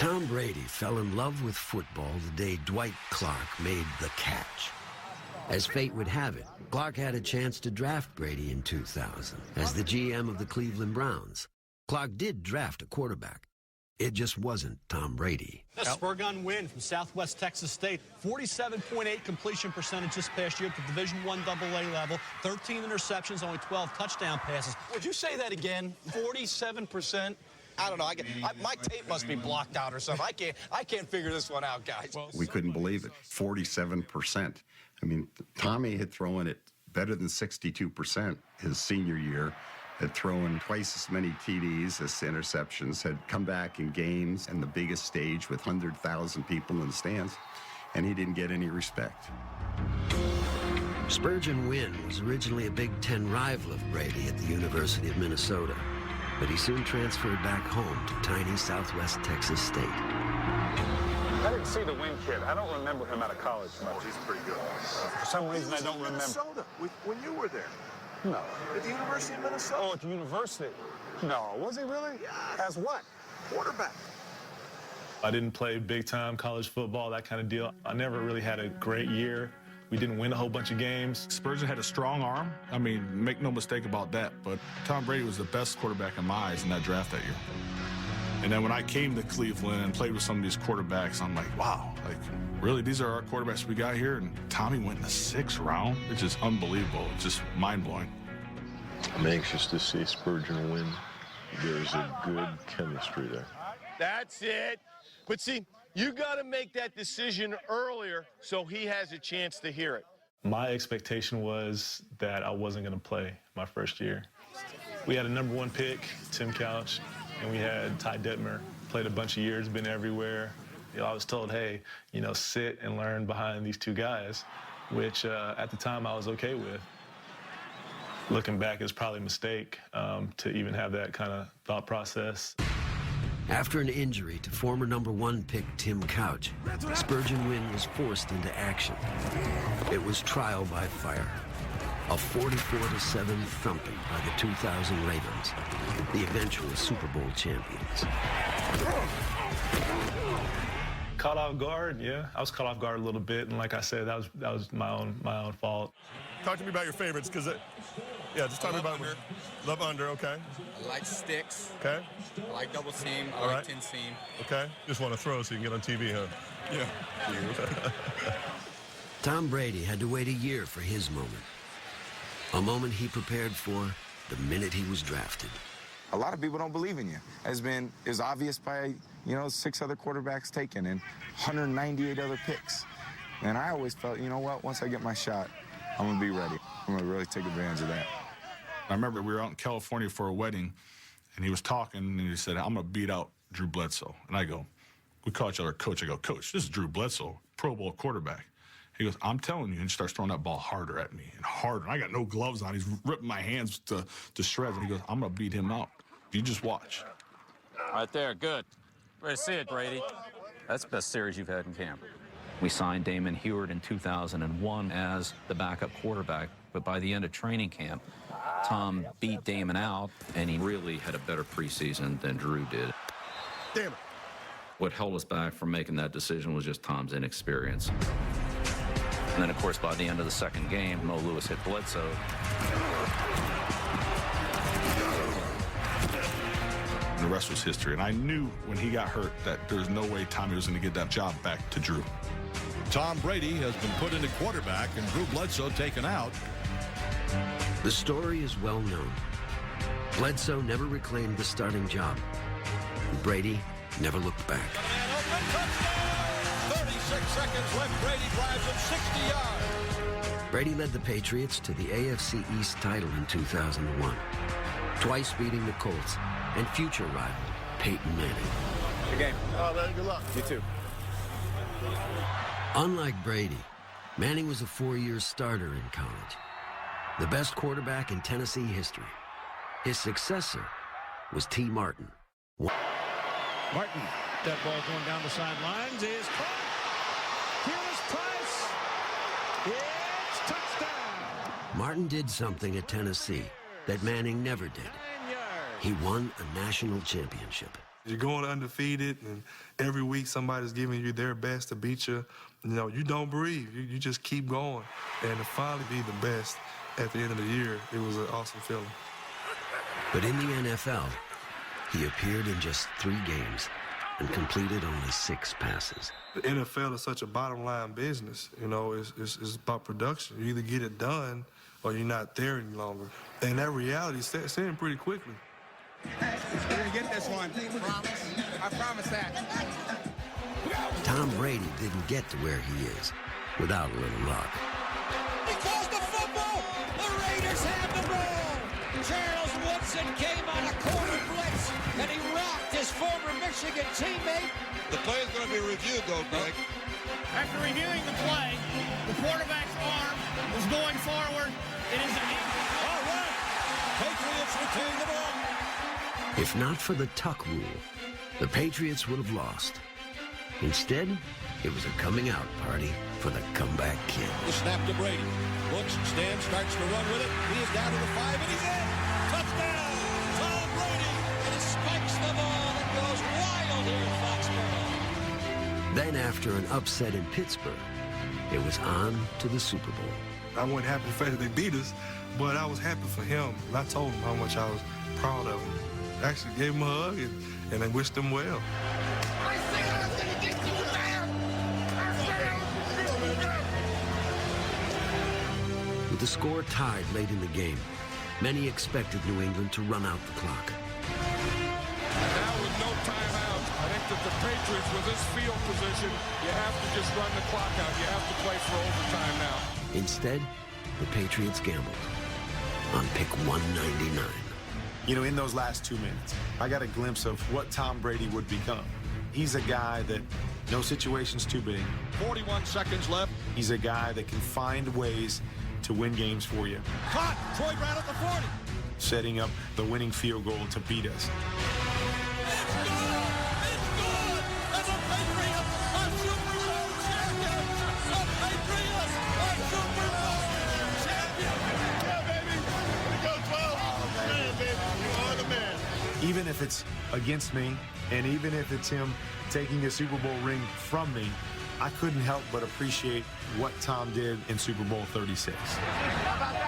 Tom Brady fell in love with football the day Dwight Clark made the catch. As fate would have it, Clark had a chance to draft Brady in 2000 as the GM of the Cleveland Browns. Clark did draft a quarterback. It just wasn't Tom Brady. A spur-gun win from Southwest Texas State. 47.8 completion percentage this past year at the Division I AA level. 13 interceptions, only 12 touchdown passes. Would you say that again? 47%? I don't know. My tape must be blocked out or something. I can't figure this one out, guys. We couldn't believe it. 47%. I mean, Tommy had thrown it better than 62% his senior year. Had thrown twice as many TDs as interceptions, had come back in games and the biggest stage with 100,000 people in the stands, and he didn't get any respect. Spurgeon Wynn was originally a Big Ten rival of Brady at the University of Minnesota, but he soon transferred back home to tiny Southwest Texas State. I didn't see the Wynn kid. I don't remember him out of college much. Oh, he's pretty good. For some reason, I don't remember. Minnesota, when you were there. No. At the University of Minnesota. Oh, at the university? No. Was he really? Yeah. As what? Quarterback. I didn't play big-time college football, that kind of deal. I never really had a great year. We didn't win a whole bunch of games. Spurgeon had a strong arm. I mean, make no mistake about that. But Tom Brady was the best quarterback in my eyes in that draft that year. And then when I came to Cleveland and played with some of these quarterbacks, I'm like, wow, like, really, these are our quarterbacks we got here? And Tommy went in the 6th round. It's just unbelievable. It's just mind-blowing. I'm anxious to see Spurgeon win. There's a good chemistry there. That's it. But see, you got to make that decision earlier so he has a chance to hear it. My expectation was that I wasn't going to play my first year. We had a #1 pick, Tim Couch, and we had Ty Detmer. Played a bunch of years, been everywhere. You know, I was told, hey, you know, sit and learn behind these two guys, which at the time I was okay with. Looking back, it's probably a mistake to even have that kind of thought process. After an injury to former #1 pick Tim Couch, Spurgeon Wynn was forced into action. It was trial by fire. A 44-7 thumping by the 2000 Ravens, the eventual Super Bowl champions. Caught off guard, yeah. I was caught off guard a little bit, and like I said, that was my own fault. Talk to me about your favorites, because yeah, just talk me about under. Love under, okay. I like sticks. Okay. I like double seam. I like 10 seam. Okay. Just want to throw so you can get on TV, huh? Yeah. Tom Brady had to wait a year for his moment. A moment he prepared for the minute he was drafted. A lot of people don't believe in you. It was obvious by, 6 other quarterbacks taken and 198 other picks. And I always felt, you know what, once I get my shot, I'm going to be ready. I'm going to really take advantage of that. I remember we were out in California for a wedding, and he was talking, and he said, I'm going to beat out Drew Bledsoe. And I go, we call each other coach. I go, Coach, this is Drew Bledsoe, Pro Bowl quarterback. He goes, I'm telling you, and he starts throwing that ball harder at me and harder. I got no gloves on. He's ripping my hands to shreds, and he goes, I'm going to beat him out. You just watch. Right there, good. Ready to see it, Brady. That's the best series you've had in camp. We signed Damon Heward in 2001 as the backup quarterback, but by the end of training camp, Tom beat Damon out, and he really had a better preseason than Drew did. Damn it. What held us back from making that decision was just Tom's inexperience. And then, of course, by the end of the second game, Mo Lewis hit Bledsoe. And the rest was history. And I knew when he got hurt that there was no way Tommy was going to get that job back to Drew. Tom Brady has been put into quarterback and Drew Bledsoe taken out. The story is well known. Bledsoe never reclaimed the starting job. Brady never looked back. 36 seconds left. Brady drives him 60 yards. Brady led the Patriots to the AFC East title in 2001, twice beating the Colts and future rival Peyton Manning. Good game. Oh, man, good luck. You too. Unlike Brady, Manning was a 4-year starter in college, the best quarterback in Tennessee history. His successor was T. Martin. Martin, that ball going down the sidelines is caught. Here's Price. It's touchdown. Martin did something at Tennessee that Manning never did. He won a national championship. You're going undefeated, and every week somebody's giving you their best to beat you. You know, you don't breathe. You just keep going. And to finally be the best at the end of the year, it was an awesome feeling. But in the NFL, he appeared in just 3 games and completed only 6 passes. The NFL is such a bottom-line business. You know, it's about production. You either get it done or you're not there any longer. And that reality sets in pretty quickly. We're going to get this one. Promise? I promise that. Tom Brady didn't get to where he is without a little luck. He calls the football. The Raiders have the ball. Charles Woodson came on a corner blitz, and he rocked his former Michigan teammate. The play is going to be reviewed, though, Greg. After reviewing the play, the quarterback's arm was going forward. It is an all right. Patriots retain the ball. If not for the tuck rule, the Patriots would have lost. Instead, it was a coming-out party for the comeback kid. The snap to Brady. Looks, stands, starts to run with it. He is down to the 5, and he's in. Touchdown! Tom Brady! And he spikes the ball and goes wild here in Foxborough. Then, after an upset in Pittsburgh, it was on to the Super Bowl. I wasn't happy the fact that they beat us, but I was happy for him. And I told him how much I was proud of him. Actually gave him a hug and I wished him well. I said I was going to get you there! I said I was going to get you there! With the score tied late in the game, many expected New England to run out the clock. Now with no timeout, I think that the Patriots, with this field position, you have to just run the clock out. You have to play for overtime now. Instead, the Patriots gambled on pick 199. You know, in those last 2 minutes, I got a glimpse of what Tom Brady would become. He's a guy that no situation's too big. 41 seconds left. He's a guy that can find ways to win games for you. Caught! Troy Brown at the 40. Setting up the winning field goal to beat us. Even if it's against me, and even if it's him taking a Super Bowl ring from me, I couldn't help but appreciate what Tom did in Super Bowl 36. How about that?